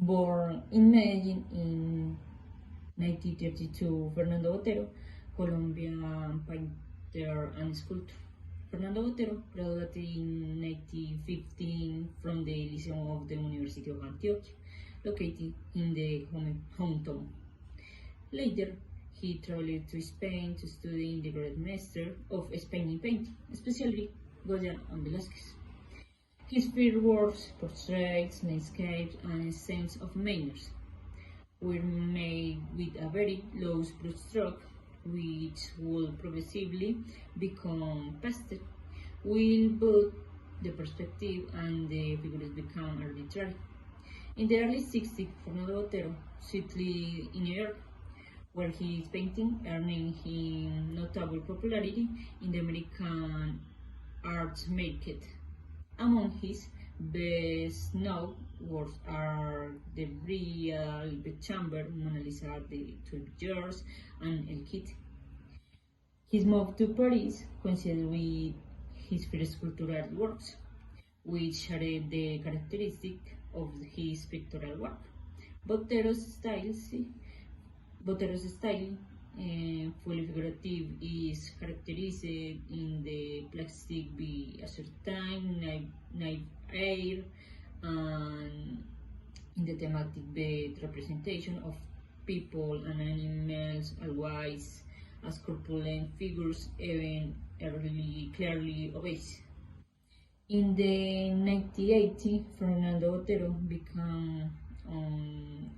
Born in Medellin in 1932, Fernando Botero, Colombian painter and sculptor. Fernando Botero graduated in 1915 from the Lyceum of the University of Antioch, located in the hometown. Later, he traveled to Spain to study in the Great Master of Spanish painting, especially Goya and Velázquez. His first works, portraits, landscapes, and scenes of manners, were made with a very low brushstroke, which will progressively become pastel, will both the perspective and the figures become arbitrary. In the early 60s, Fernando Botero settled in New York, where his painting earning him notable popularity in the American arts market. Among his best-known works are The Real Bedchamber, Mona Lisa, The 12 Years, and El Kit. His move to Paris coincided with his first sculptural works, which shared the characteristic of his pictorial work. Botero's style, fully figurative, is characterized in the plastic by a certain naive air and in the thematic representation of people and animals, always as corpulent figures, even clearly obese. In the 1980s, Fernando Botero became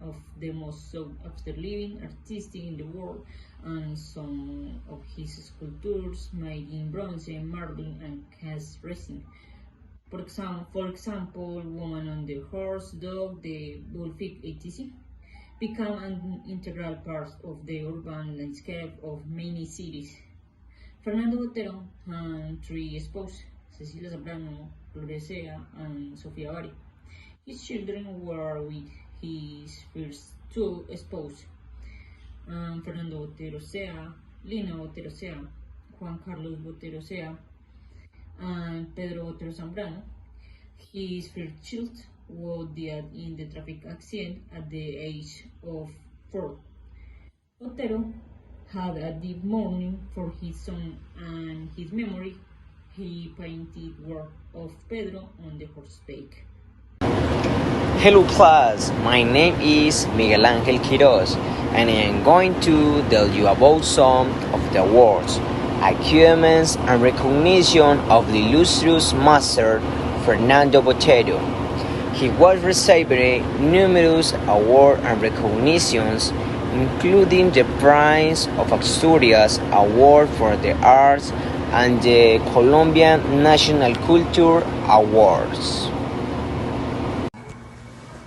of the most sought after living artists in the world, and some of his sculptures made in bronze, marble, and cast resin. For example, Woman on the Horse, Dog, the Bullfig, etc., become an integral part of the urban landscape of many cities. Fernando Botero had three spouses, Cecilia Zambrano, Floresea, and Sofia Bari. His children were with his first two spouses, Fernando Botero Sea, Lina Botero Sea, Juan Carlos Botero Sea, and Pedro Botero Zambrano. His first child was died in the traffic accident at the age of 4. Botero had a deep mourning for his son, and his memory he painted work of Pedro on the horseback. Hello class, my name is Miguel Quieroz, and I am going to tell you about some of the awards, achievements, and recognition of the illustrious master Fernando Botero. He was received numerous awards and recognitions, including the Prince of Asturias Award for the Arts and the Colombian National Culture Awards.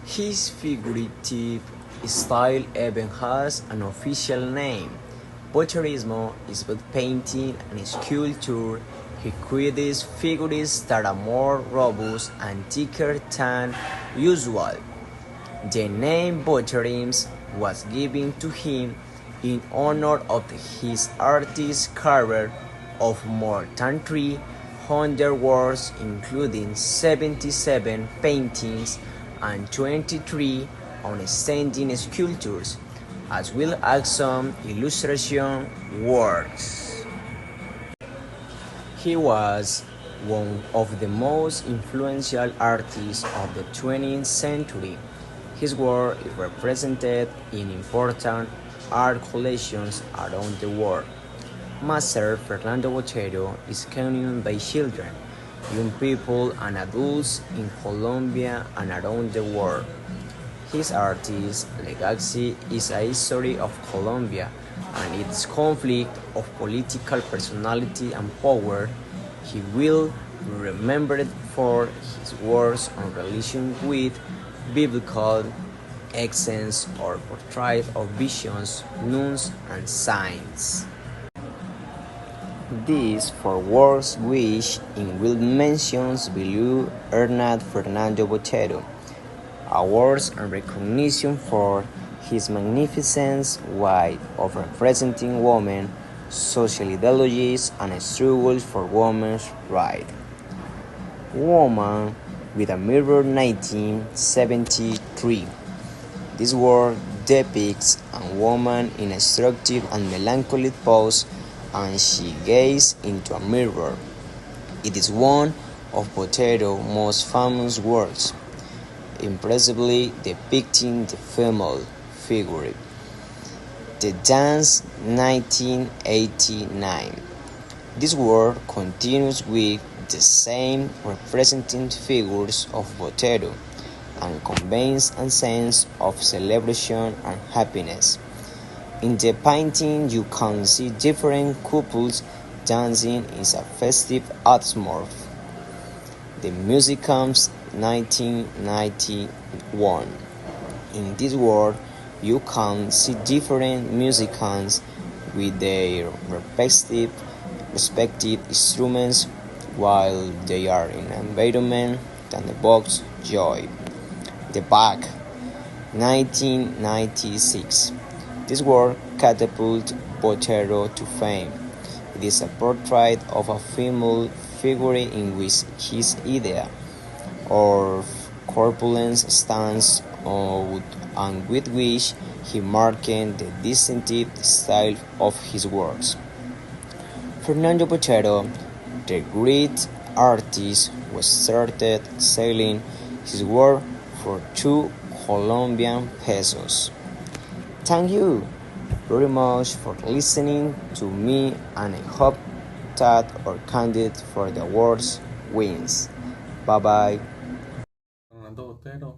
His figurative style even has an official name. Boterismo is both painting and sculpture. He creates figures that are more robust and thicker than usual. The name Boterism was given to him in honor of his artist career of more than 300 works, including 77 paintings and 23 on-standing sculptures, as well as some illustration works. He was one of the most influential artists of the 20th century. His work is represented in important art collections around the world. Master Fernando Botero is known by children, young people, and adults in Colombia and around the world. His artist legacy is a history of Colombia and its conflict of political personality and power. He will be remembered for his works on religion with biblical accents or portrait of visions, nuns, and saints. These four works which in will mentions below earned Fernando Botero awards and recognition for his magnificent way of representing women, social ideologies, and struggles for women's rights. Woman with a Mirror 1973, This work depicts a woman in a instructive and melancholy pose, and she gazes into a mirror. It is one of Botero's most famous works, impressively depicting the female figure. The Dance 1989. This work continues with the same representing figures of Botero and conveys a sense of celebration and happiness. In the painting, you can see different couples dancing in a festive atmosphere. The Musicums 1991. In this work, you can see different musicians with their respective instruments while they are in an environment that evokes joy. The Bach, 1996. This work catapulted Botero to fame. It is a portrait of a female figure in which his idea or corpulence stands out and with which he marked the distinctive style of his works. Fernando Botero, the great artist, was started selling his work for 2 Colombian pesos. Thank you very much for listening to me, and I hope that our candidate for the awards wins. Bye bye. Fernando Botero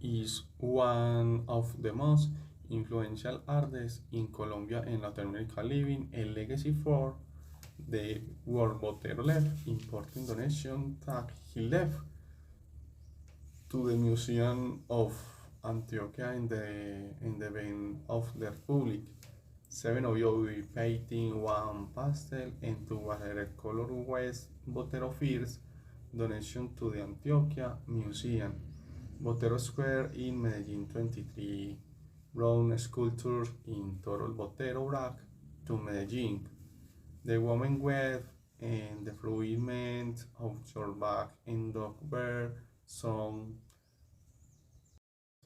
is one of the most influential artists in Colombia and Latin America, leaving a legacy for the work Botero left, important donation that he left to the Museum of Antioquia in the vein of the Republic. 7 oil painting, 1 pastel, and 2 watercolor West Botero first donation to the Antioquia Museum. Botero Square in Medellin 23. Brown sculpture in Toro Botero Brac to Medellin. The woman web and the fluidment of your back and dog bear some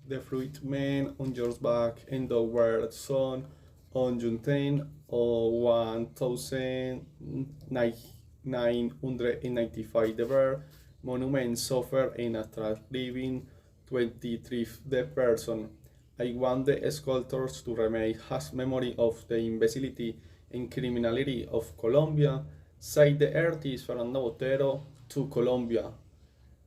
the fruit man on your back and the word son on June 10 or 1995 the bear monument suffer in a trash living 23 the person. I want the sculptors to remain has memory of the imbecility and criminality of Colombia, said the artist Fernando Botero to Colombia.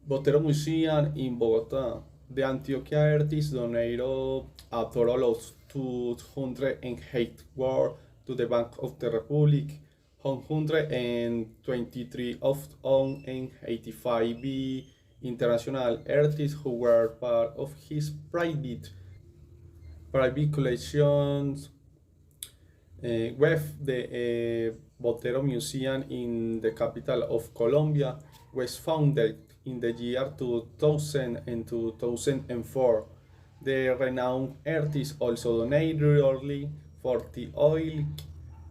Botero Museum in Bogotá. The Antioquia artists donated a total of 208 words to the Bank of the Republic, 123 of own and 85 B international artists who were part of his private collections with the Botero Museum in the capital of Colombia was founded in the year 2000 and 2004. The renowned artist also donated early 40 oil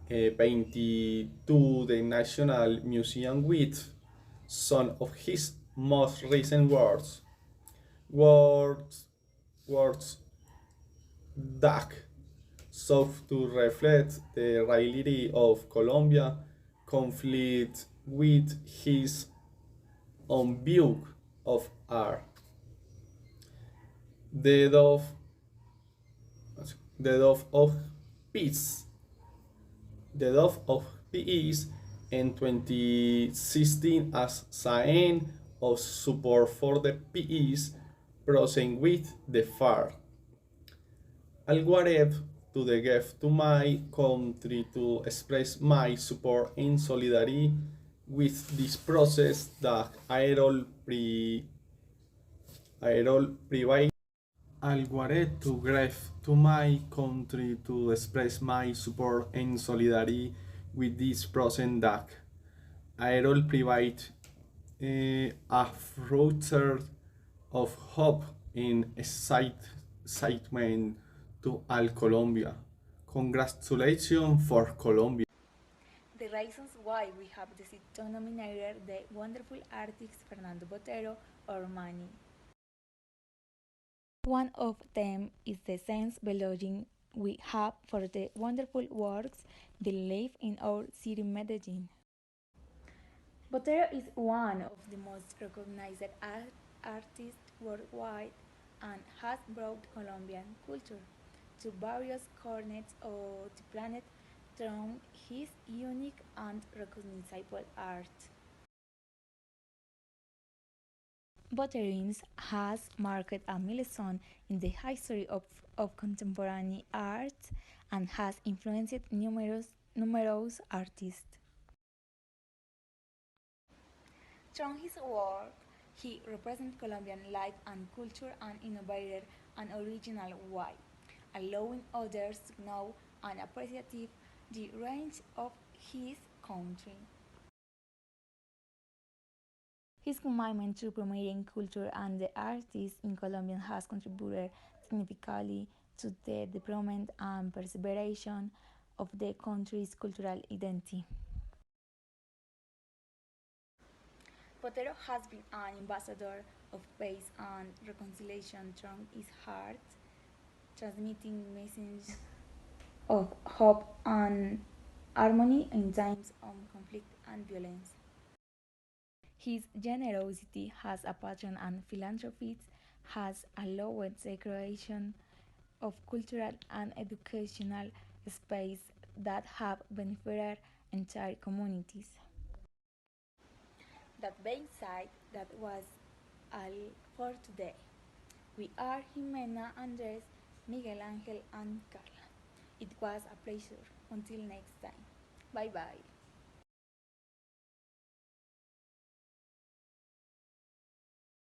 painted to the National Museum with some of his most recent works. Works that sought to reflect the reality of Colombia conflict with his own view of art. The Dove, the Dove of Peace, the Dove of Peace in 2016 as sign of support for the peace process with the FARC. Alwaret to the gift to my country to express my support and solidarity with this process that I all provide. Alwaret to give to my country to express my support and solidarity with this process that I all provide a future of hope and excitement to all Colombia. Congratulations for Colombia. The reasons why we have decided to nominate the wonderful artist Fernando Botero or Manny. One of them is the sense belonging we have for the wonderful works that live in our city Medellin. Botero is one of the most recognized artists worldwide and has brought Colombian culture to various corners of the planet through his unique and recognizable art. Botterins has marked a milestone in the history of contemporary art and has influenced numerous artists. Through his work, he represents Colombian life and culture and innovated an original way, allowing others to know and appreciate the range of his country. His commitment to promoting culture and the artists in Colombia has contributed significantly to the development and preservation of the country's cultural identity. Botero has been an ambassador of peace and reconciliation through his art, transmitting messages of hope and harmony in times of conflict and violence. His generosity as a patron and philanthropist has allowed the creation of cultural and educational spaces that have benefited entire communities. That being said, that was all for today. We are Ximena, Andrés, Miguel Angel, and Karla. It was a pleasure. Until next time. Bye bye.